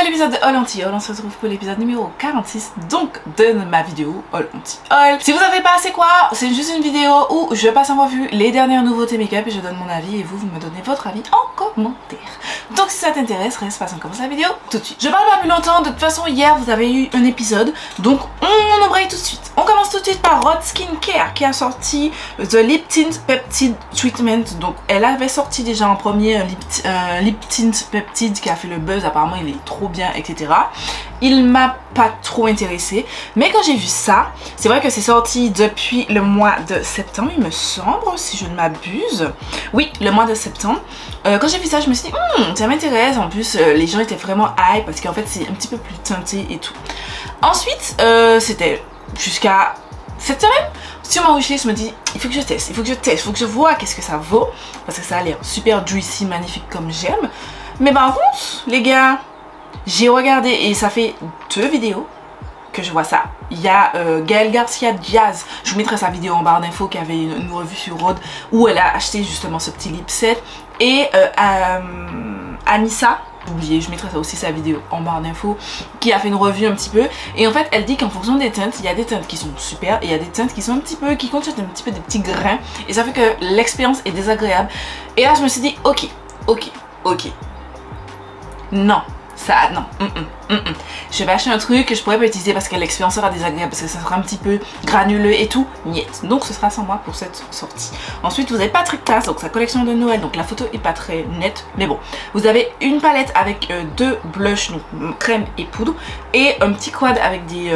nouvel épisode de Haul Anti Haul. On se retrouve pour l'épisode numéro 46 donc de ma vidéo Haul Anti Haul. Si vous savez pas c'est quoi, c'est juste une vidéo où je passe en revue les dernières nouveautés make-up et je donne mon avis et vous me donnez votre avis en commentaire. Donc si ça t'intéresse, reste passe, on commence la vidéo tout de suite. Je parle pas plus longtemps, de toute façon hier vous avez eu un épisode, donc on embraye tout de suite. On commence tout de suite par Rod Skincare qui a sorti The Lip Tint Peptide Treatment. Donc elle avait sorti déjà en premier un Lip Tint Peptide qui a fait le buzz, apparemment il est trop bien, etc. Il m'a pas trop intéressé, mais quand j'ai vu ça, c'est vrai que c'est sorti depuis le mois de septembre, il me semble, si je ne m'abuse. Oui, le mois de septembre. Quand j'ai vu ça, je me suis dit, ça m'intéresse. En plus, les gens étaient vraiment hype parce qu'en fait, c'est un petit peu plus teinté et tout. Ensuite, c'était jusqu'à cette semaine. Sur ma wishlist, je me dis, il faut que je teste, il faut que je vois qu'est-ce que ça vaut. Parce que ça a l'air super juicy, magnifique comme j'aime. Mais par contre, les gars, j'ai regardé et ça fait 2 vidéos que je vois ça. Il y a Gaëlle Garcia Diaz, je vous mettrai sa vidéo en barre d'infos, qui avait une revue sur Rode où elle a acheté justement ce petit lip set. Et Anissa, oublié, je mettrai ça aussi sa vidéo en barre d'infos, qui a fait une revue un petit peu. Et en fait elle dit qu'en fonction des teintes, il y a des teintes qui sont super et il y a des teintes qui sont un petit peu, qui contiennent un petit peu des petits grains. Et ça fait que l'expérience est désagréable. Et là je me suis dit ok. Non, ça, non, Je vais acheter un truc que je pourrais pas utiliser parce que l'expérience sera désagréable, parce que ça sera un petit peu granuleux et tout, niet. Donc ce sera sans moi pour cette sortie. Ensuite vous avez Patrick Ta, donc sa collection de Noël, donc la photo est pas très nette, mais bon. Vous avez une palette avec 2 blushs, donc crème et poudre, et un petit quad avec des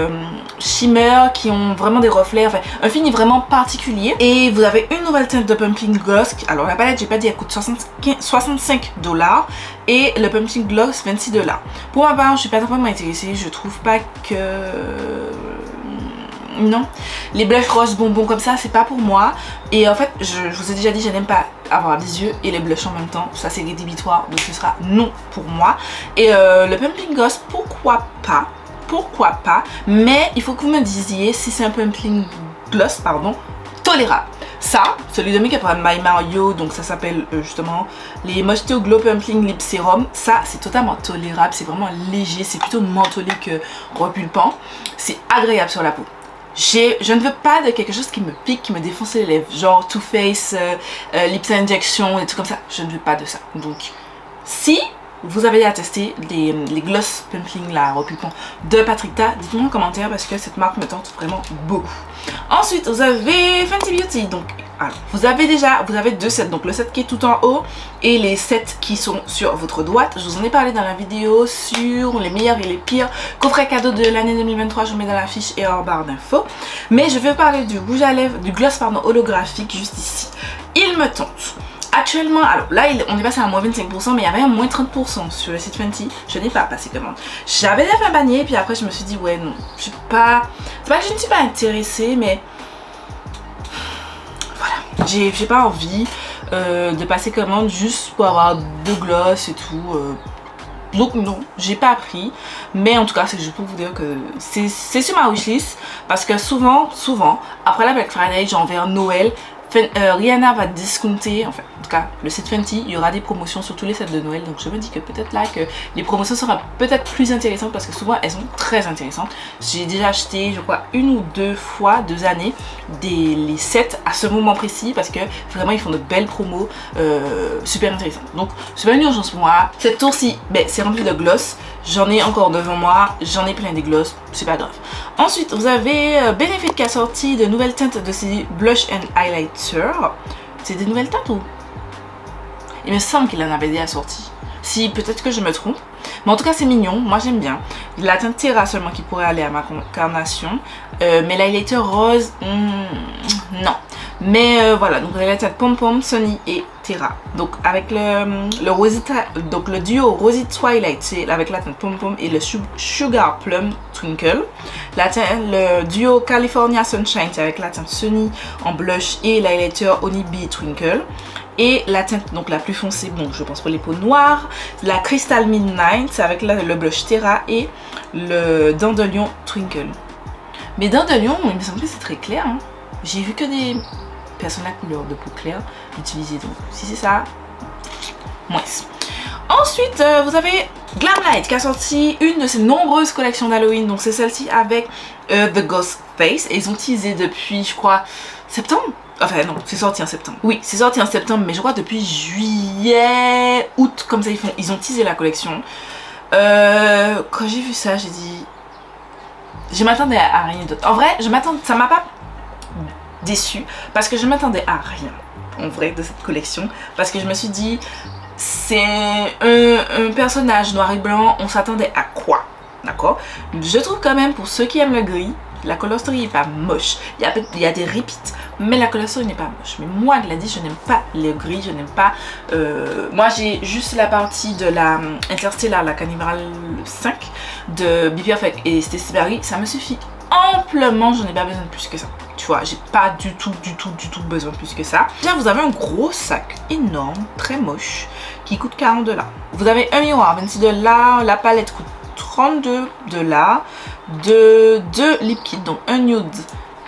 shimmers qui ont vraiment des reflets, enfin un fini vraiment particulier. Et vous avez une nouvelle teinte de Pumpkin Gloss, alors la palette j'ai pas dit elle coûte 65 $. Et le Pumpkin Gloss 26 $. Pour ma part, je suis pas vraiment intéressée. Je trouve pas que... Non. Les blushs roses bonbons comme ça, c'est pas pour moi. Et en fait, je vous ai déjà dit, je n'aime pas avoir des yeux et les blushs en même temps. Ça, c'est rédhibitoire. Donc, ce sera non pour moi. Et le Pumpkin Gloss, pourquoi pas. Mais il faut que vous me disiez si c'est un Pumpkin Gloss, pardon, tolérable. Ça, celui de Make Up by Mario, donc ça s'appelle justement les Mojito Glow Pumpkin Lip Serum. Ça, c'est totalement tolérable, c'est vraiment léger, c'est plutôt mentholé que repulpant. C'est agréable sur la peau. Je ne veux pas de quelque chose qui me pique, qui me défonce les lèvres, genre Too Faced, Lips Injection, des trucs comme ça. Je ne veux pas de ça. Donc, si vous avez à tester les gloss pumpkin là, repulpant de Patrick Ta, dites-moi en commentaire parce que cette marque me tente vraiment beaucoup. Ensuite vous avez Fenty Beauty, donc alors, vous avez 2 sets, donc le set qui est tout en haut et les sets qui sont sur votre droite. Je vous en ai parlé dans la vidéo sur les meilleurs et les pires coffrets cadeaux de l'année 2023, je vous mets dans la fiche et en barre d'infos. Mais je vais parler du rouge à lèvres, du gloss pardon holographique juste ici. Il me tente. Actuellement, alors là on est passé à moins 25%, mais il y avait un moins 30% sur le site Fenty. Je n'ai pas passé commande. J'avais déjà fait un panier, puis après je me suis dit ouais non, je suis pas... C'est pas que je ne suis pas intéressée, mais voilà, j'ai pas envie de passer commande juste pour avoir 2 gloss et tout. Donc non, j'ai pas pris, mais en tout cas c'est juste pour vous dire que c'est sur ma wishlist, parce que souvent, après la Black Friday, genre vers Noël, Rihanna va discounter, enfin en tout cas le site Fenty, il y aura des promotions sur tous les sets de Noël, donc je me dis que peut-être là que les promotions seront peut-être plus intéressantes parce que souvent elles sont très intéressantes. J'ai déjà acheté je crois 1 ou 2 fois, 2 années, les sets à ce moment précis parce que vraiment ils font de belles promos super intéressantes. Donc c'est pas une urgence pour moi. Cette tour-ci, c'est rempli de gloss, j'en ai encore devant moi, j'en ai plein des gloss, c'est pas grave. Ensuite vous avez Benefit qui a sorti de nouvelles teintes de ces blush and highlighter. C'est des nouvelles teintes ou? Il me semble qu'il en avait déjà sorti. Si, peut-être que je me trompe. Mais en tout cas c'est mignon, moi j'aime bien. La teinte Terra seulement qui pourrait aller à ma carnation. Mais l'highlighter rose, non. Mais voilà, donc vous avez la teinte Pom Pom, Sunny et Terra. Donc avec le duo Rosy Twilight, c'est avec la teinte Pom Pom et le Sugar Plum Twinkle. Le duo California Sunshine, c'est avec la teinte Sunny en blush et l'highlighter Honey Bee Twinkle. Et la teinte donc la plus foncée, donc je pense pour les peaux noires, la Crystal Midnight, c'est avec le blush Terra et le Dandelion Twinkle. Mais Dandelion, il me semble que c'est très clair. Hein. J'ai vu que des personnes à couleur de peau claire l'utiliser, donc si c'est ça, moins. Ensuite, vous avez Glamlite qui a sorti une de ses nombreuses collections d'Halloween, donc c'est celle-ci avec The Ghost Face, et ils ont teasé depuis, je crois, septembre. Enfin non, c'est sorti en septembre. Oui, c'est sorti en septembre, mais je crois depuis juillet, août, comme ça ils ont teasé la collection. Quand j'ai vu ça, j'ai dit... Je m'attendais à rien d'autre. En vrai, ça m'a pas déçue, parce que je m'attendais à rien, en vrai, de cette collection. Parce que je me suis dit... C'est un personnage noir et blanc, on s'attendait à quoi? D'accord? Je trouve quand même, pour ceux qui aiment le gris, la color story n'est pas moche. Il y a des repeats, mais la color story n'est pas moche. Mais moi, Gladys, je n'aime pas le gris, je n'aime pas... moi, j'ai juste la partie de la Interstellar, la Carnival 5 de Be Perfect et Stacey Barry, ça me suffit amplement, je n'ai pas besoin de plus que ça. Tu vois, j'ai pas du tout besoin de plus que ça. Déjà, vous avez un gros sac énorme, très moche, qui coûte 40 $. Vous avez un miroir, 26 $. La palette coûte 32 $. Deux lip kits, donc un nude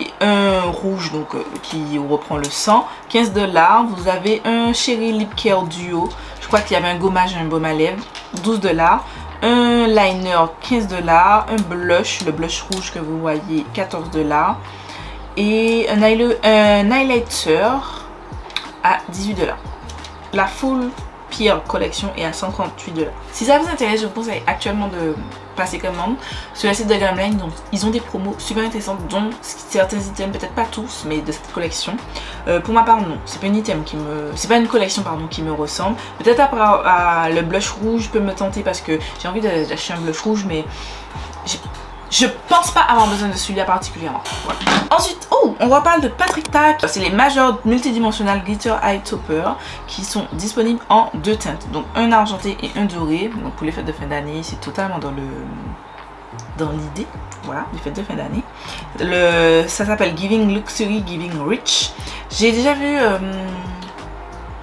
et un rouge, donc qui reprend le sang, 15 $. Vous avez un Cherry Lip Care Duo. Je crois qu'il y avait un gommage et un baume à lèvres, 12 $. Un liner, 15 $. Un blush, le blush rouge que vous voyez, 14 $. Et un highlighter à 18 $. La full Pearl collection est à 138 $. Si ça vous intéresse, je vous conseille actuellement de passer commande sur le site de Glamlite. Donc ils ont des promos super intéressantes, dont certains items, peut-être pas tous, mais de cette collection. Pour ma part, non, c'est pas c'est pas une collection pardon qui me ressemble. Peut-être après le blush rouge peut me tenter parce que j'ai envie d'acheter un blush rouge, mais je pense pas avoir besoin de celui-là particulièrement. Voilà. Ensuite, on reparle de Patrick Tak. C'est les Major Multidimensional Glitter Eye Topper qui sont disponibles en deux teintes. Donc un argenté et un doré. Donc pour les fêtes de fin d'année, c'est totalement dans l'idée. Voilà, les fêtes de fin d'année. Ça s'appelle Giving Luxury, Giving Rich. J'ai déjà vu...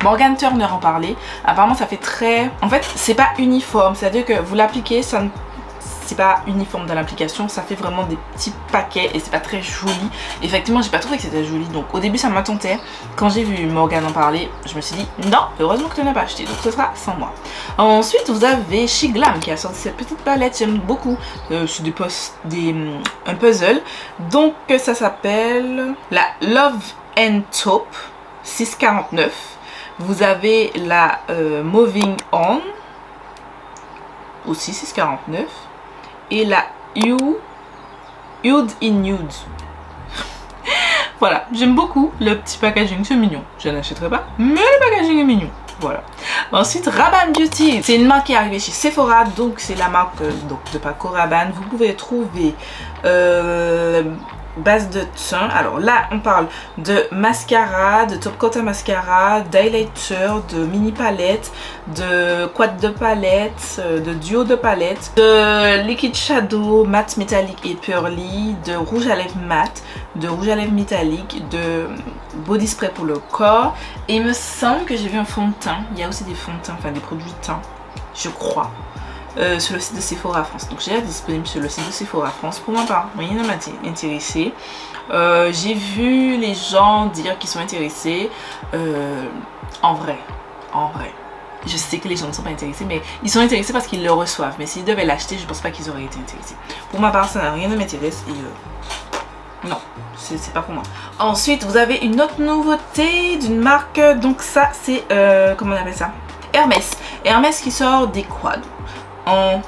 Morgan Turner en parler. Apparemment ça fait très... En fait c'est pas uniforme, c'est-à-dire que vous l'appliquez, c'est pas uniforme dans l'application, ça fait vraiment des petits paquets et c'est pas très joli. Effectivement, j'ai pas trouvé que c'était joli, donc au début ça m'a tenté. Quand j'ai vu Morgan en parler, je me suis dit non, heureusement que tu n'as pas acheté, donc ce sera sans moi. Ensuite, vous avez chez Glam qui a sorti cette petite palette, j'aime beaucoup. C'est un puzzle, donc ça s'appelle la Love and Taupe 6,49. Vous avez la Moving On aussi 6,49. Et la Hued in Nude. Voilà, j'aime beaucoup le petit packaging, c'est mignon. Je n'achèterai pas, mais le packaging est mignon. Voilà. Ensuite, Rabanne Beauty. C'est une marque qui est arrivée chez Sephora, donc c'est la marque de Paco Rabanne. Vous pouvez trouver base de teint. Alors là, on parle de mascara, de top coat à mascara, d'highlighter, de mini palette, de quad de palette, de duo de palette, de liquid shadow, matte métallique et pearly, de rouge à lèvres mat, de rouge à lèvres métallique, de body spray pour le corps. Et il me semble que j'ai vu un fond de teint. Il y a aussi des fonds de teint, enfin des produits de teint, je crois. Sur le site de Sephora France, donc j'ai disponible sur le site de Sephora France. Pour ma part, rien ne m'a intéressé. J'ai vu les gens dire qu'ils sont intéressés. En vrai, je sais que les gens ne sont pas intéressés, mais ils sont intéressés parce qu'ils le reçoivent. Mais s'ils devaient l'acheter, je pense pas qu'ils auraient été intéressés. Pour ma part, ça rien ne m'intéresse et non, c'est pas pour moi. Ensuite, vous avez une autre nouveauté d'une marque. Donc ça, c'est comment on appelle ça? Hermès qui sort des quads en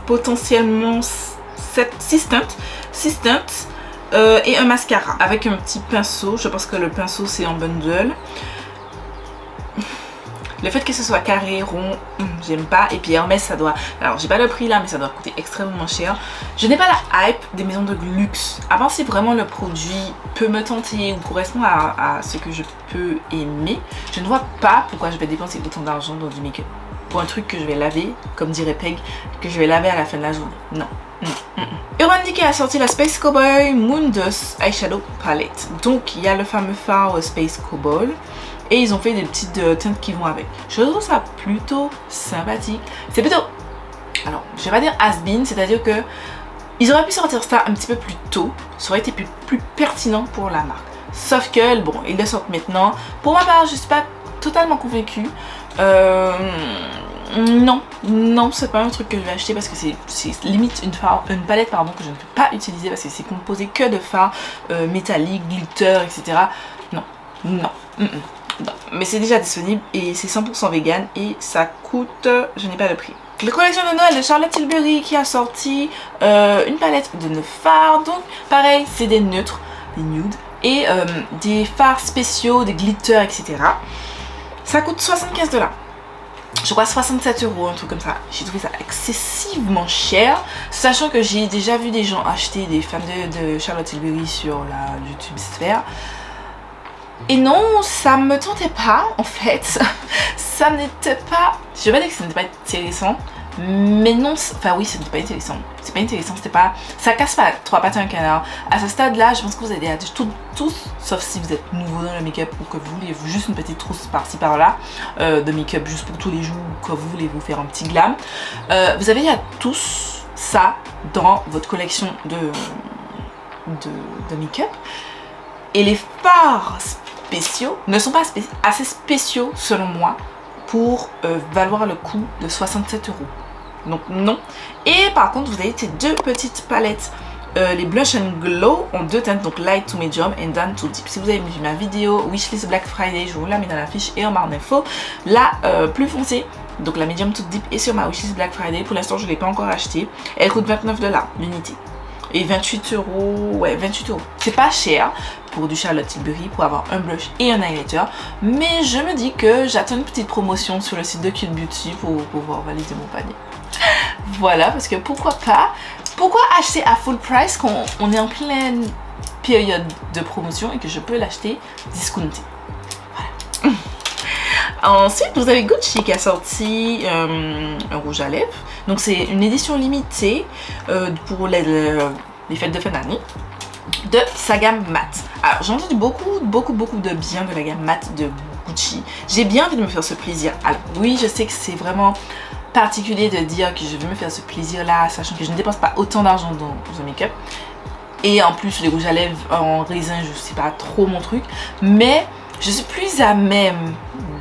potentiellement 6 teintes et un mascara avec un petit pinceau. Je pense que le pinceau c'est en bundle. Le fait que ce soit carré, rond, j'aime pas. Et puis Hermès, ça doit... Alors, j'ai pas le prix là, mais ça doit coûter extrêmement cher. Je n'ai pas la hype des maisons de luxe. À part si vraiment le produit peut me tenter ou correspond à ce que je peux aimer, je ne vois pas pourquoi je vais dépenser autant d'argent dans du make-up. Pour un truc que je vais laver, comme dirait Peg, que je vais laver à la fin de la journée. Non. Urban Decay a sorti la Space Cowboy Moon Dust Eyeshadow Palette. Donc, il y a le fameux fard Space Cowboy. Et ils ont fait des petites teintes qui vont avec. Je trouve ça plutôt sympathique. C'est plutôt... Alors, je vais pas dire has-been, c'est-à-dire que ils auraient pu sortir ça un petit peu plus tôt. Ça aurait été plus pertinent pour la marque. Sauf que, bon, ils le sortent maintenant. Pour ma part, je suis pas totalement convaincue. Non, non, c'est pas un truc que je vais acheter parce que c'est limite une palette pardon, que je ne peux pas utiliser parce que c'est composé que de fard métallique, glitter, etc. Non, non, non. Mais c'est déjà disponible et c'est 100% vegan et ça coûte, je n'ai pas le prix. La collection de Noël de Charlotte Tilbury qui a sorti une palette de 9 fards. Donc pareil, c'est des neutres, des nudes et des fards spéciaux, des glitters, etc. Ça coûte 75 $. Je crois 67 €, un truc comme ça. J'ai trouvé ça excessivement cher, sachant que j'ai déjà vu des gens acheter, des fans de Charlotte Tilbury sur la YouTube sphère. Et non, ça me tentait pas en fait. Ça n'était pas... Je vais pas dire que ça n'était pas intéressant, mais non, enfin oui, ça n'était pas intéressant. C'est pas intéressant, c'était pas... Ça casse pas 3 pattes à un canard. À ce stade-là, je pense que vous avez déjà tous, sauf si vous êtes nouveau dans le make-up ou que vous voulez juste une petite trousse par-ci par-là de make-up juste pour tous les jours ou que vous voulez vous faire un petit glam. Vous avez déjà tous ça dans votre collection de make-up. Et les fards spéciaux ne sont pas assez spéciaux selon moi pour valoir le coût de 67 €. Donc non. Et par contre vous avez ces deux petites palettes, les Blush and Glow en deux teintes, donc Light to Medium et Down to Deep. Si vous avez vu ma vidéo Wishlist Black Friday, je vous la mets dans la fiche et en barre d'infos. La plus foncée, donc la Medium to Deep, est sur ma Wishlist Black Friday. Pour l'instant je ne l'ai pas encore acheté. Elle coûte 29 $ l'unité. Et 28 €, ouais 28 €. C'est pas cher pour du Charlotte Tilbury pour avoir un blush et un highlighter. Mais je me dis que j'attends une petite promotion sur le site de Cute Beauty pour pouvoir valider mon panier. Voilà, parce que pourquoi pas? Pourquoi acheter à full price quand on est en pleine période de promotion et que je peux l'acheter discounté? Voilà. Ensuite, vous avez Gucci qui a sorti un rouge à lèvres. Donc c'est une édition limitée pour les fêtes de fin d'année de sa gamme mat. Alors j'ai entendu beaucoup de bien de la gamme mat de Gucci. J'ai bien envie de me faire ce plaisir. Alors oui, je sais que c'est vraiment particulier de dire que je veux me faire ce plaisir là, sachant que je ne dépense pas autant d'argent dans un make-up. Et en plus les rouges à lèvres en raisin, je sais pas trop mon truc, mais je suis plus à même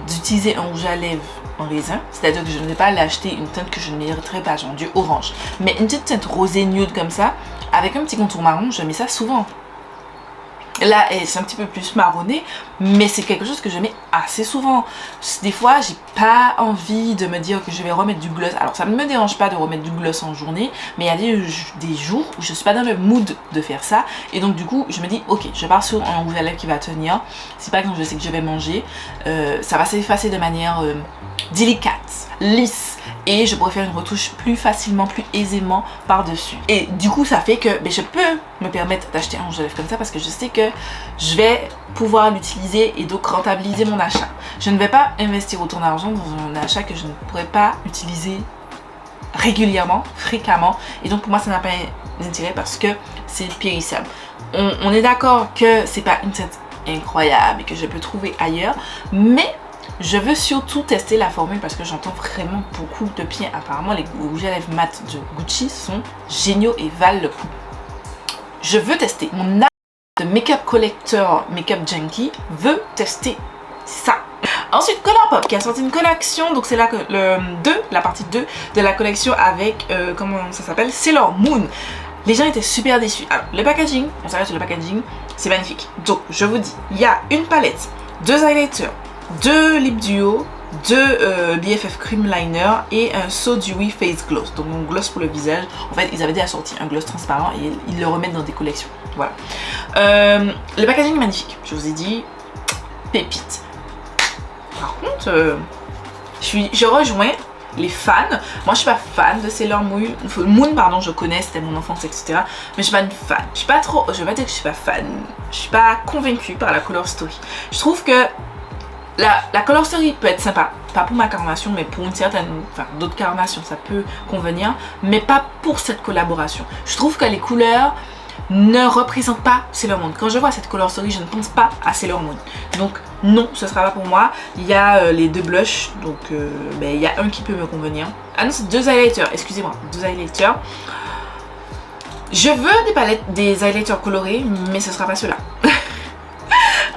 d'utiliser un rouge à lèvres en raisin, c'est-à-dire que je ne vais pas l'acheter une teinte que je ne mériterais pas, genre du orange, mais une petite teinte rosée nude comme ça, avec un petit contour marron, je mets ça souvent. Là, c'est un petit peu plus marronné, mais c'est quelque chose que je mets assez souvent. Des fois, j'ai pas envie de me dire que je vais remettre du gloss. Alors, ça ne me dérange pas de remettre du gloss en journée, mais il y a des jours où je suis pas dans le mood de faire ça. Et donc, du coup, je me dis, ok, je pars sur un rouge à lèvres qui va tenir. C'est pas quand je sais que je vais manger. Ça va s'effacer de manière délicate, lisse. Et je pourrais faire une retouche plus facilement, plus aisément par-dessus. Et du coup, ça fait que je peux me permettre d'acheter un rouge à lèvres comme ça parce que je sais que je vais pouvoir l'utiliser et donc rentabiliser mon achat. Je ne vais pas investir autant d'argent dans un achat que je ne pourrais pas utiliser régulièrement, fréquemment. Et donc pour moi, ça n'a pas d'intérêt parce que c'est périssable. On est d'accord que c'est pas une teinte incroyable et que je peux trouver ailleurs, mais je veux surtout tester la formule parce que j'entends vraiment beaucoup de bien. Apparemment, les rouges à lèvres mat de Gucci sont géniaux et valent le coup. Je veux tester. Mon âme de make-up collector, make-up junkie veut tester ça. Ensuite, Colourpop qui a sorti une collection, donc c'est là que la partie 2 de la collection avec, comment ça s'appelle, Sailor Moon. Les gens étaient super déçus. Alors, le packaging, on s'arrête sur le packaging, c'est magnifique. Donc, je vous dis, il y a une palette, 2 highlighters, 2 lip duo, 2 BFF cream liner et un So Dewy face gloss, donc un gloss pour le visage. En fait, ils avaient déjà sorti un gloss transparent et ils le remettent dans des collections. Voilà. Le packaging est magnifique, je vous ai dit, pépite. Par contre, je rejoins les fans. Moi, je suis pas fan de Sailor Moon, pardon, je connais, c'était mon enfance, etc. Mais je suis pas une fan. Je suis pas trop, je vais pas dire que je suis pas fan. Je suis pas convaincue par la Color Story. Je trouve que la Color Story peut être sympa, pas pour ma carnation, mais pour une certaine, enfin d'autres carnations, ça peut convenir, mais pas pour cette collaboration. Je trouve que les couleurs ne représentent pas Sailor Moon. Quand je vois cette Color Story, je ne pense pas à Sailor Moon. Donc non, ce sera pas pour moi. Il y a les 2 blushs, donc il y a un qui peut me convenir. Ah non, c'est 2 highlighters, excusez-moi, 2 highlighters. Je veux des highlighters colorés, mais ce sera pas ceux-là.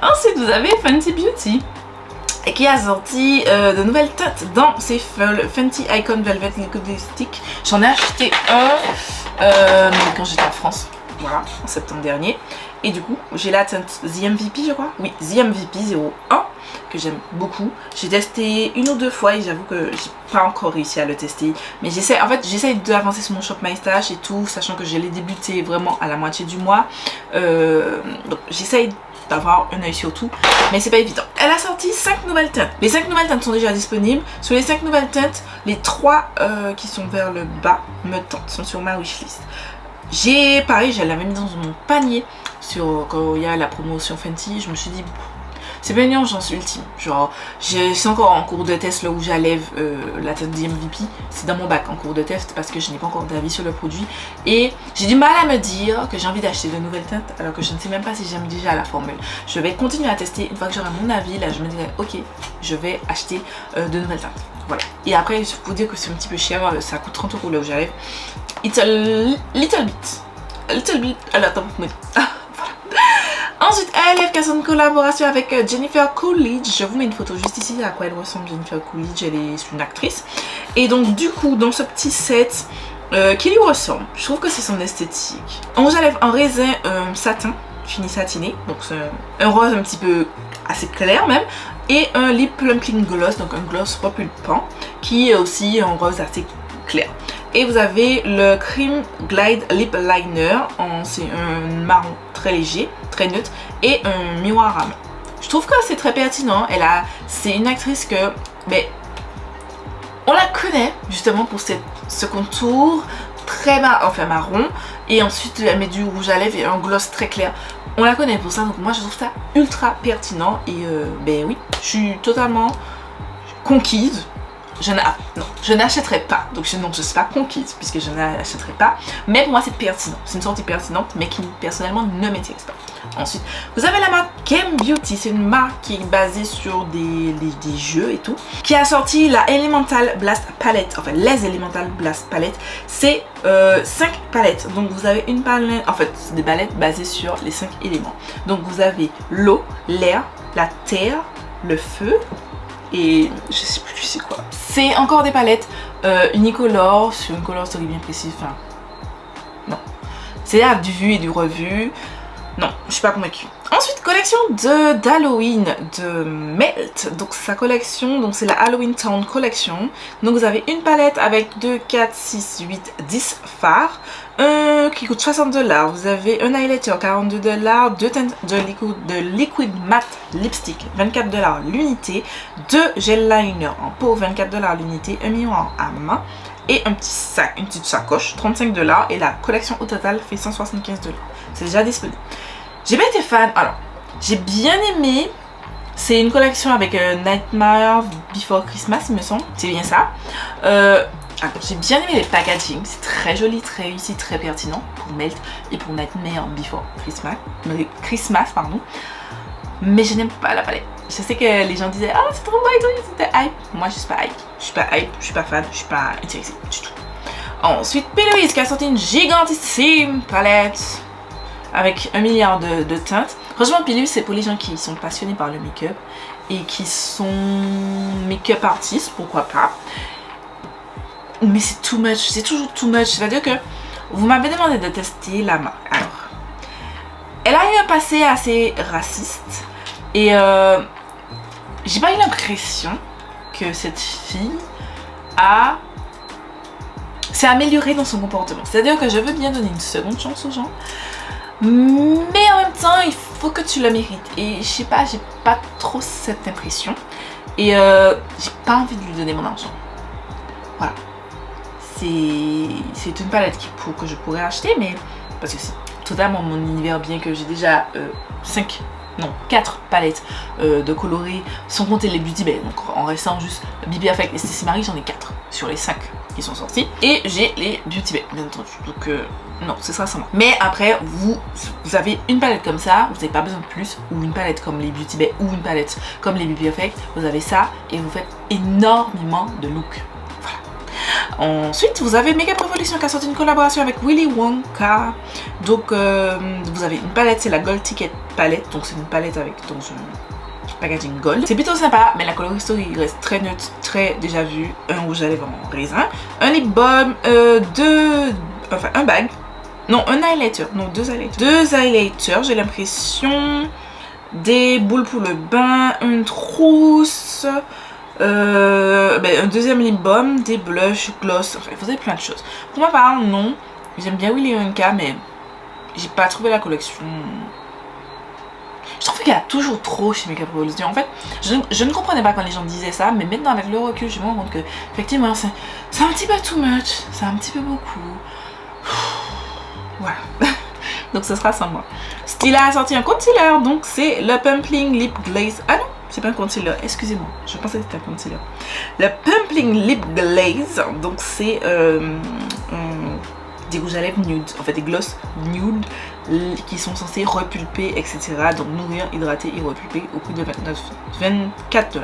Ensuite, vous avez Fenty Beauty et qui a sorti de nouvelles teintes dans ses Fenty Icon Velvet Liquid Lipstick. J'en ai acheté un quand j'étais en France, voilà, en septembre dernier. Et du coup, j'ai la teinte The MVP, je crois. Oui, The MVP 01, que j'aime beaucoup. J'ai testé une ou deux fois et j'avoue que j'ai pas encore réussi à le tester. Mais j'essaie, en fait, j'essaie d'avancer sur mon Shop My Stash et tout, sachant que je l'ai débuté vraiment à la moitié du mois. Donc j'essaie d'avoir un œil sur tout, mais c'est pas évident. Elle a sorti 5 nouvelles teintes. Les 5 nouvelles teintes sont déjà disponibles. Sur les 5 nouvelles teintes, les 3 qui sont vers le bas me tentent, sont sur ma wishlist. Pareil, je l'avais mis dans mon panier quand il y a la promotion Fenty. Je me suis dit, c'est pas une urgence ultime. Genre, c'est encore en cours de test là où j'enlève la teinte d'MVP. C'est dans mon bac en cours de test parce que je n'ai pas encore d'avis sur le produit. Et j'ai du mal à me dire que j'ai envie d'acheter de nouvelles teintes alors que je ne sais même pas si j'aime déjà la formule. Je vais continuer à tester. Une fois que j'aurai mon avis, là je me dirai, ok, je vais acheter de nouvelles teintes. Voilà. Et après, il faut dire que c'est un petit peu cher. Ça coûte 30 € là où j'enlève. It's a little bit. Attends, oui. Ensuite, elle est en collaboration avec Jennifer Coolidge. Je vous mets une photo juste ici à quoi elle ressemble, Jennifer Coolidge. Elle est une actrice. Et donc, du coup, dans ce petit set qui lui ressemble, je trouve que c'est son esthétique. En rouge à lèvres en raisin satin, fini satiné. Donc, c'est un rose un petit peu assez clair même. Et un lip plumping gloss, donc un gloss repulpant, qui est aussi un rose assez clair. Et vous avez le Cream Glide Lip Liner, c'est un marron très léger, très neutre, et un miroir à main. Je trouve que c'est très pertinent. C'est une actrice que, on la connaît justement pour ce contour très marron, et ensuite elle met du rouge à lèvres et un gloss très clair. On la connaît pour ça, donc moi je trouve ça ultra pertinent. Et oui, je suis totalement conquise. Je n'achèterai pas, donc je ne suis pas conquise puisque je n'achèterai pas, mais pour moi c'est pertinent, c'est une sortie pertinente mais qui personnellement ne m'intéresse pas. Ensuite, vous avez la marque Kem Beauty, c'est une marque qui est basée sur des jeux et tout, qui a sorti la Elemental Blast Palette, enfin les Elemental Blast Palette, c'est 5 palettes, donc vous avez une palette, en fait c'est des palettes basées sur les 5 éléments, donc vous avez l'eau, l'air, la terre, le feu, et je sais plus c'est quoi. C'est encore des palettes unicolores sur une color story bien précise. Enfin, non. C'est là du vu et du revu. Non, je suis pas convaincue. Ensuite, collection d'Halloween de Melt. Donc sa collection, donc c'est la Halloween Town Collection. Donc vous avez une palette avec 2, 4, 6, 8, 10 fards. Qui coûte 60 $. Vous avez un highlighter 42 $, 2 teintes de liquid matte lipstick 24 $ l'unité, 2 gel liner en pot 24 $ l'unité, un miroir à main et un petit sac, une petite sacoche 35 $, et la collection au total fait 175 $. C'est déjà disponible. J'ai pas été fan, alors j'ai bien aimé. C'est une collection avec Nightmare Before Christmas, il me semble, c'est bien ça. J'ai bien aimé les packaging, c'est très joli, très réussi, très pertinent pour Melt et pour Nightmare Before Christmas, pardon. Mais je n'aime pas la palette. Je sais que les gens disaient, ah c'est trop beau et tout, c'était hype. Moi je suis pas hype, je suis pas fan, je suis pas intéressée du tout. Ensuite, P. Louise qui a sorti une gigantissime palette avec 1 milliard de teintes. Franchement, P. Louise c'est pour les gens qui sont passionnés par le make-up et qui sont make-up artistes, pourquoi pas. Mais c'est too much, c'est toujours too much. C'est-à-dire que vous m'avez demandé de tester la marque. Alors, elle a eu un passé assez raciste. Et j'ai pas eu l'impression que cette fille s'est améliorée dans son comportement. C'est-à-dire que je veux bien donner une seconde chance aux gens, mais en même temps, il faut que tu la mérites. Et je sais pas, j'ai pas trop cette impression. Et j'ai pas envie de lui donner mon argent. Voilà. C'est une palette que je pourrais acheter, mais parce que c'est totalement mon univers, bien que j'ai déjà 4 palettes de colorés, sans compter les Beauty Bay. Donc en restant juste Bibi Affect et Stacey Marie, j'en ai 4 sur les 5 qui sont sortis. Et j'ai les Beauty Bay, bien entendu. Donc non, ce sera sans moi. Mais après, vous avez une palette comme ça, vous n'avez pas besoin de plus, ou une palette comme les Beauty Bay, ou une palette comme les Bibi Affect. Vous avez ça et vous faites énormément de looks. Ensuite, vous avez Makeup Revolution qui a sorti une collaboration avec Willy Wonka. Donc, vous avez une palette, c'est la Gold Ticket palette. Donc, c'est une palette avec packaging gold. C'est plutôt sympa, mais la colorisserie reste très neutre, très déjà vu. Un rouge à lèvres en raisin, un lip balm, un bag. Non, un highlighter. Non, deux highlighters. Deux highlighters, j'ai l'impression. Des boules pour le bain, une trousse, un deuxième lip balm, des blushs, gloss, enfin vous avez plein de choses. Pour ma part, non. J'aime bien Willy Wonka, mais j'ai pas trouvé la collection. Je trouve qu'il y a toujours trop chez Makeup Revolution. En fait, je ne comprenais pas quand les gens disaient ça, mais maintenant avec le recul, je me rends compte que effectivement c'est un petit peu too much, c'est un petit peu beaucoup. Voilà. Donc ce sera sans moi. Stila a sorti un concealer, donc c'est le Pumpling Lip Glaze. Ah non, c'est pas un concealer, excusez-moi, je pensais que c'était un concealer. Le Pumpling Lip Glaze, donc c'est des rouges à lèvres nude, en fait des gloss nude qui sont censés repulper, etc. Donc nourrir, hydrater et repulper au prix de 24 $.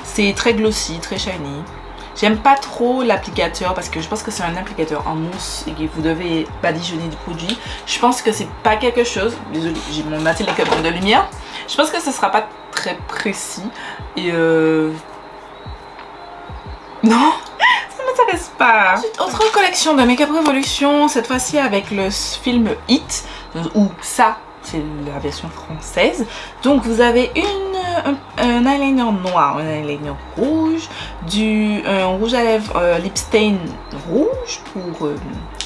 C'est très glossy, très shiny. J'aime pas trop l'applicateur parce que je pense que c'est un applicateur en mousse et que vous devez badigeonner du produit. Je pense que c'est pas quelque chose, désolée, j'ai mon télécommande de lumière. Je pense que ce sera pas très précis et non, ça m'intéresse pas. Ensuite, autre collection de Makeup Revolution, cette fois-ci avec le film It, ou ça, c'est la version française. Donc vous avez un eyeliner noir, un eyeliner rouge, un rouge à lèvres lip stain rouge pour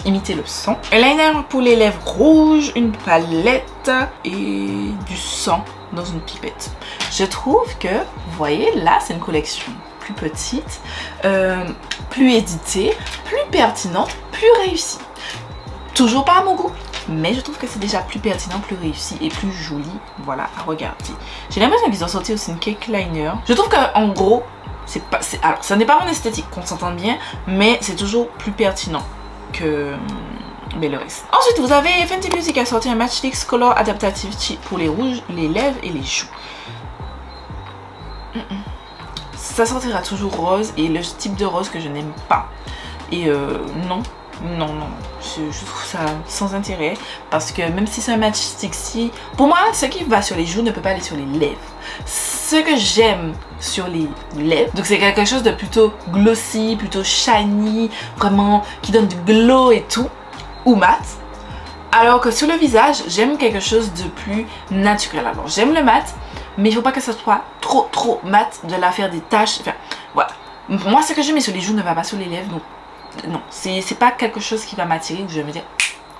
imiter le sang, un liner pour les lèvres rouges, une palette et du sang dans une pipette. Je trouve que, vous voyez, là c'est une collection plus petite, plus éditée, plus pertinente, plus réussie. Toujours pas à mon goût, mais je trouve que c'est déjà plus pertinent, plus réussi et plus joli, voilà, à regarder. J'ai l'impression qu'ils ont sorti aussi une cake liner. Je trouve qu'en gros, alors ça n'est pas mon esthétique, qu'on s'entende bien, mais c'est toujours plus pertinent que le reste. Ensuite, vous avez Fenty Beauty qui a sorti un Matchstick Color Adaptative pour les rouges, les lèvres et les joues. Ça sortira toujours rose et le type de rose que je n'aime pas. Et non, je trouve ça sans intérêt parce que même si c'est un matchstick, pour moi ce qui va sur les joues ne peut pas aller sur les lèvres. Ce que j'aime sur les lèvres, donc c'est quelque chose de plutôt glossy, plutôt shiny, vraiment qui donne du glow et tout, ou mat. Alors que sur le visage, j'aime quelque chose de plus naturel. Alors j'aime le mat, mais il faut pas que ça soit trop mat, de la faire des taches. Enfin, voilà. Moi, ce que je mets sur les joues ne va pas sur les lèvres, donc non, c'est pas quelque chose qui va m'attirer où je vais me dire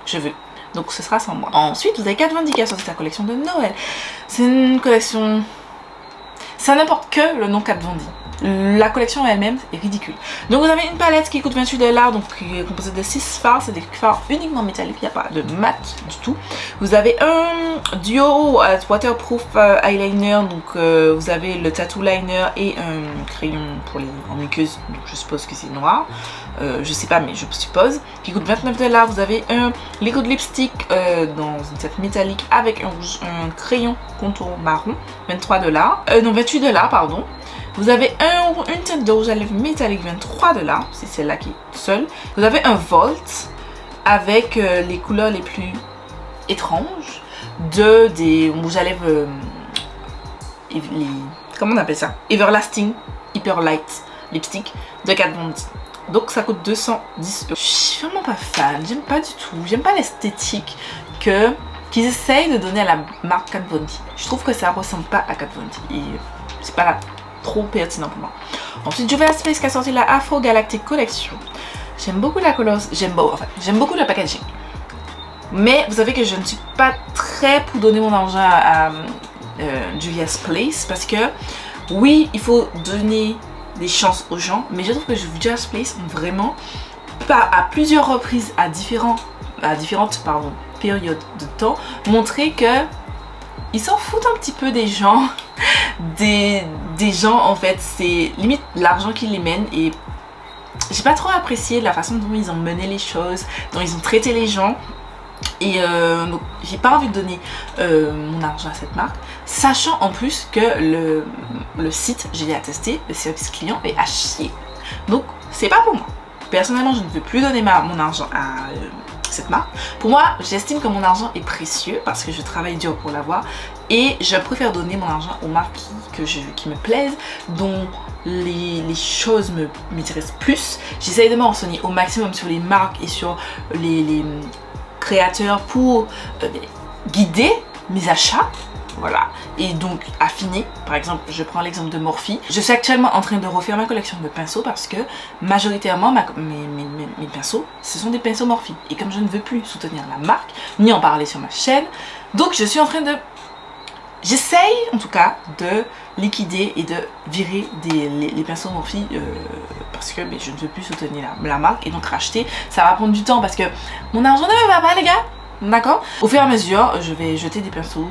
je veux. Donc ce sera sans moi. Ensuite, vous avez Kat Von D qui a sorti sa collection de Noël. C'est une collection, ça n'importe que le nom Kat Von D. La collection elle-même est ridicule. Donc vous avez une palette qui coûte 28 $, donc qui est composée de 6 fards, c'est des fards uniquement métalliques, il n'y a pas de mat du tout. Vous avez un duo waterproof eyeliner, donc vous avez le tattoo liner et un crayon pour les en muqueuse, donc je suppose que c'est noir. Je sais pas mais je suppose, qui coûte 29 $. Vous avez un liquid lipstick dans une teinte métallique avec un crayon contour marron, 23 $, non 28 $, pardon. Vous avez une teinte de rouge à lèvres métallique, 23 $, c'est celle-là qui est seule. Vous avez un Volt avec les couleurs les plus étranges des rouges à lèvres, comment on appelle ça, Everlasting Hyper Light Lipstick de Kat Von D. Donc ça coûte 210 €. Je suis vraiment pas fan, j'aime pas du tout, j'aime pas l'esthétique qu'ils essayent de donner à la marque Kat Von D. Je trouve que ça ressemble pas à Kat Von D et c'est pas trop pertinent pour moi. Ensuite, Juvia's Place qui a sorti la Afro Galactic Collection. J'aime beaucoup la couleur, j'aime beaucoup le packaging. Mais vous savez que je ne suis pas très pour donner mon argent à Juvia's Place parce que oui, il faut donner des chances aux gens, mais je trouve que Juvia's Place ont vraiment, à plusieurs reprises, à différentes périodes de temps, montré que ils s'en foutent un petit peu des gens. Des gens en fait, c'est limite l'argent qui les mène et j'ai pas trop apprécié la façon dont ils ont mené les choses, dont ils ont traité les gens et donc j'ai pas envie de donner mon argent à cette marque, sachant en plus que le site, j'ai attesté, le service client est à chier, donc c'est pas pour moi. Personnellement, je ne veux plus donner mon argent à cette marque. Pour moi, j'estime que mon argent est précieux parce que je travaille dur pour l'avoir et je préfère donner mon argent aux marques qui me plaisent, dont les choses m'intéressent plus. J'essaye de me renseigner au maximum sur les marques et sur les créateurs pour guider mes achats. Voilà, et donc affiner. Par exemple, je prends l'exemple de Morphe. Je suis actuellement en train de refaire ma collection de pinceaux parce que majoritairement mes pinceaux, ce sont des pinceaux Morphe. Et comme je ne veux plus soutenir la marque, ni en parler sur ma chaîne, donc je suis en train de... J'essaye en tout cas de liquider et de virer les pinceaux Morphe parce que je ne veux plus soutenir la marque et donc racheter. Ça va prendre du temps parce que mon argent ne me va pas, les gars. D'accord? Au fur et à mesure, je vais jeter des pinceaux,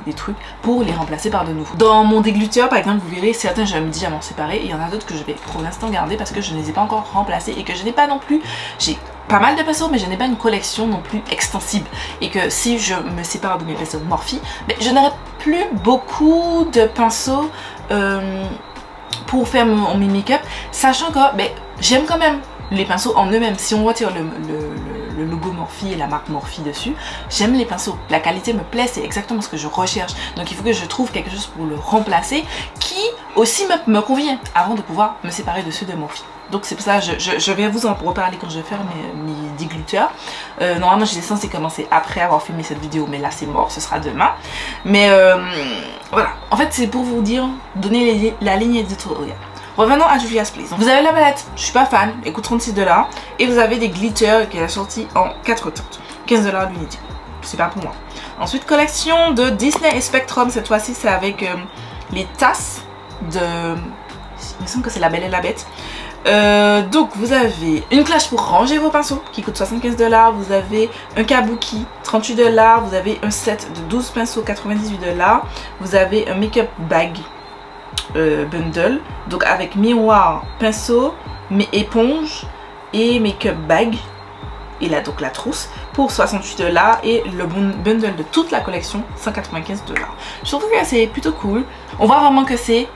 des trucs pour les remplacer par de nouveaux. Dans mon dégluteur, par exemple, vous verrez, certains je me dis à m'en séparer et il y en a d'autres que je vais pour l'instant garder parce que je ne les ai pas encore remplacés et que je n'ai pas non plus... J'ai pas mal de pinceaux mais je n'ai pas une collection non plus extensible et que si je me sépare de mes pinceaux Morphe, je n'aurai plus beaucoup de pinceaux pour faire mon make-up, sachant que j'aime quand même les pinceaux en eux-mêmes. Si on retire le logo Morphe et la marque Morphe dessus, j'aime les pinceaux, la qualité me plaît, c'est exactement ce que je recherche, donc il faut que je trouve quelque chose pour le remplacer qui aussi me convient avant de pouvoir me séparer de ceux de Morphe. Donc c'est pour ça que je vais vous en reparler quand je vais faire mes dégluteurs. Normalement j'étais censée commencer après avoir filmé cette vidéo, mais là c'est mort, ce sera demain. Mais voilà, en fait c'est pour vous dire, donner la ligne éditoriale. Revenons à Juvia's Place. Vous avez la palette, je suis pas fan, elle coûte 36 $. Et vous avez des glitters qui est sorti en 4 teintes. 15 $ l'unité. C'est pas pour moi. Ensuite, collection de Disney et Spectrum. Cette fois-ci, c'est avec les tasses de... Il me semble que c'est La Belle et la Bête. Donc, vous avez une cloche pour ranger vos pinceaux qui coûte 75 $. Vous avez un kabuki, 38 $. Vous avez un set de 12 pinceaux, 98 $. Vous avez un make-up bag. Bundle, donc avec miroir, pinceau, éponge et make-up bag, et là donc la trousse pour 68 $ et le bundle de toute la collection 195 $. Je trouve que c'est plutôt cool. On voit vraiment que c'est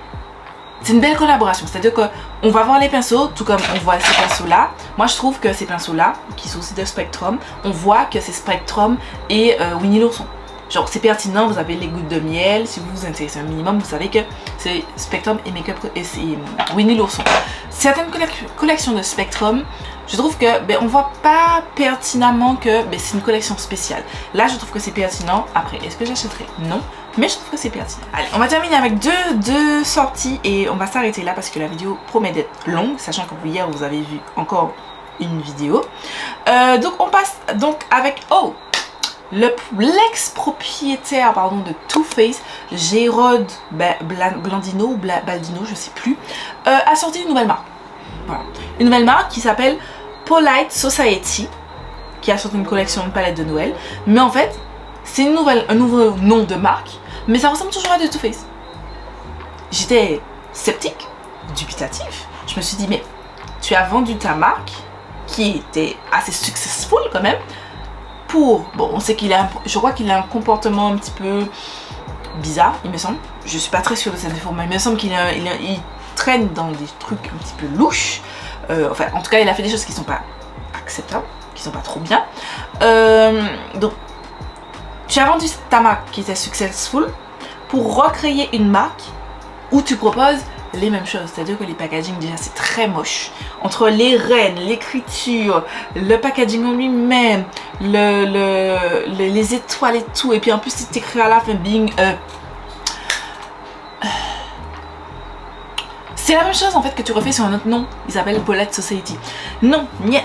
une belle collaboration, c'est à dire qu'on va voir les pinceaux tout comme on voit ces pinceaux là. Moi je trouve que ces pinceaux là qui sont aussi de Spectrum, on voit que c'est Spectrum et Winnie l'ourson. Genre c'est pertinent, vous avez les gouttes de miel, si vous vous intéressez un minimum, vous savez que c'est Spectrum et Make-up et c'est Winnie l'ourson. Certaines collections de Spectrum, je trouve que on voit pas pertinemment que c'est une collection spéciale. Là je trouve que c'est pertinent. Après, est-ce que j'achèterai? Non, mais je trouve que c'est pertinent. Allez, on va terminer avec deux sorties et on va s'arrêter là parce que la vidéo promet d'être longue, sachant que hier vous avez vu encore une vidéo. Donc on passe donc avec l'ex-propriétaire de Too Faced, Gérard Blandino ou Baldino, je sais plus, a sorti une nouvelle marque. Voilà. Une nouvelle marque qui s'appelle Polite Society, qui a sorti une collection de palettes de Noël. Mais en fait, c'est un nouveau nom de marque, mais ça ressemble toujours à de Too Faced. J'étais sceptique, dubitatif. Je me suis dit, mais tu as vendu ta marque, qui était assez successful quand même, bon, on sait qu'il a, je crois qu'il a un comportement un petit peu bizarre, il me semble. Je suis pas très sûre de cette info, mais il me semble qu'il traîne dans des trucs un petit peu louches. Enfin, en tout cas, il a fait des choses qui sont pas acceptables, qui sont pas trop bien. Donc, tu as vendu ta marque qui était successful pour recréer une marque où tu proposes les mêmes choses, c'est-à-dire que les packaging déjà c'est très moche, entre les rennes, l'écriture, le packaging en lui-même, les étoiles et tout, et puis en plus c'est écrit à la fin being c'est la même chose en fait que tu refais sur un autre nom, il s'appelle Polite Society. Non, niet,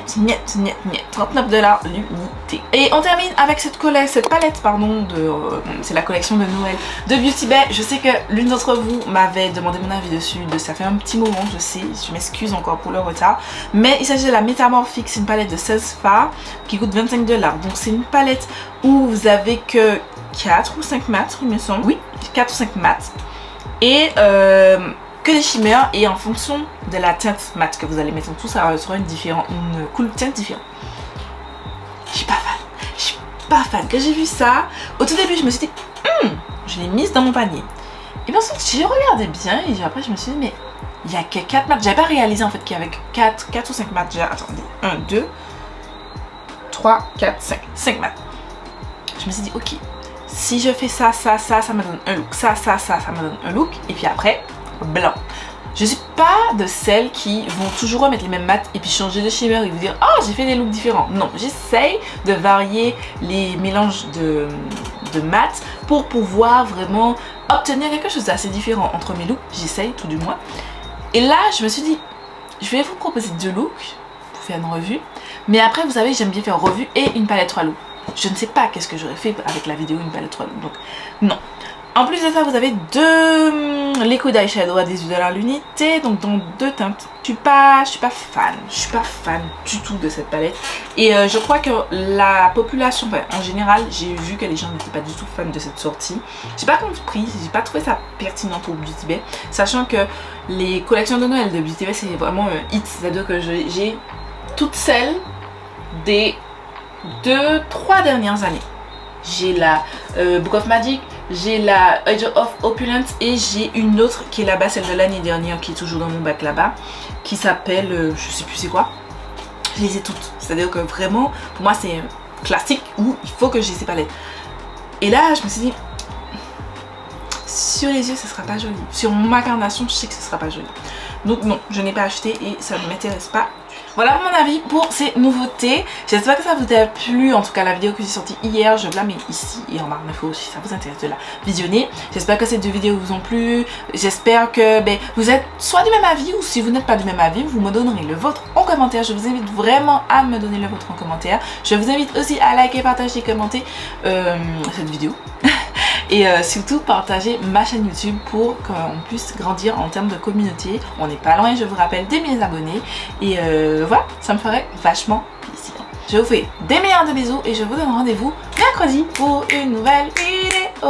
39 $ l'unité. Et on termine avec cette palette, pardon, c'est la collection de Noël de Beauty Bay. Je sais que l'une d'entre vous m'avait demandé mon avis dessus, ça fait un petit moment, je sais, je m'excuse encore pour le retard. Mais il s'agit de la Metamorphique, c'est une palette de 16 fards qui coûte 25 $. Donc c'est une palette où vous avez que 4 ou 5 mats, il me semble. Oui, 4 ou 5 mats. Et que des shimmers, et en fonction de la teinte mat que vous allez mettre en tout, ça sera une couleur teinte différente. Je suis pas fan. Quand j'ai vu ça, au tout début je me suis dit je l'ai mise dans mon panier. Et puis ensuite j'ai regardé bien et après je me suis dit mais il y a que 4 mats. J'avais pas réalisé en fait qu'il y avait 4 ou 5 mats. Attendez, 1, 2, 3, 4, 5 mats. Je me suis dit ok, si je fais ça, ça me donne un look, ça me donne un look, et puis après, blanc. Je suis pas de celles qui vont toujours remettre les mêmes mats et puis changer de shimmer et vous dire oh j'ai fait des looks différents. Non, j'essaye de varier les mélanges de mats pour pouvoir vraiment obtenir quelque chose d'assez différent entre mes looks. J'essaye tout du moins. Et là je me suis dit je vais vous proposer 2 looks pour faire une revue. Mais après vous savez j'aime bien faire une revue et une palette 3 looks. Je ne sais pas qu'est-ce que j'aurais fait avec la vidéo une palette 3 looks. Donc non. En plus de ça, vous avez 2 liquid eyeshadow à 18$ l'unité, donc dans 2 teintes. Je suis pas fan du tout de cette palette. Et je crois que la population, enfin, en général, j'ai vu que les gens n'étaient pas du tout fans de cette sortie. J'ai pas compris, j'ai pas trouvé ça pertinent pour Beauty Bay, sachant que les collections de Noël de Beauty Bay c'est vraiment un hit. C'est-à-dire que j'ai toutes celles des 2-3 dernières années. J'ai la Book of Magic, j'ai la Age of Opulence et j'ai une autre qui est là-bas, celle de l'année dernière qui est toujours dans mon bac là-bas, qui s'appelle, je sais plus c'est quoi. Je les ai toutes, c'est-à-dire que vraiment, pour moi c'est un classique où il faut que j'ai ces palettes. Et là, je me suis dit, sur les yeux, ce sera pas joli. Sur ma carnation, je sais que ce sera pas joli. Donc non, je n'ai pas acheté et ça ne m'intéresse pas. Voilà mon avis pour ces nouveautés. J'espère que ça vous a plu. En tout cas, la vidéo que j'ai sortie hier, je vous la mets ici et en barre d'infos si ça vous intéresse de la visionner. J'espère que ces 2 vidéos vous ont plu. J'espère que vous êtes soit du même avis ou si vous n'êtes pas du même avis, vous me donnerez le vôtre en commentaire. Je vous invite vraiment à me donner le vôtre en commentaire. Je vous invite aussi à liker, partager, commenter cette vidéo. Et surtout partager ma chaîne YouTube pour qu'on puisse grandir en termes de communauté. On n'est pas loin, je vous rappelle, des 1000 abonnés. Et voilà, ça me ferait vachement plaisir. Je vous fais des meilleurs de bisous et je vous donne rendez-vous mercredi pour une nouvelle vidéo.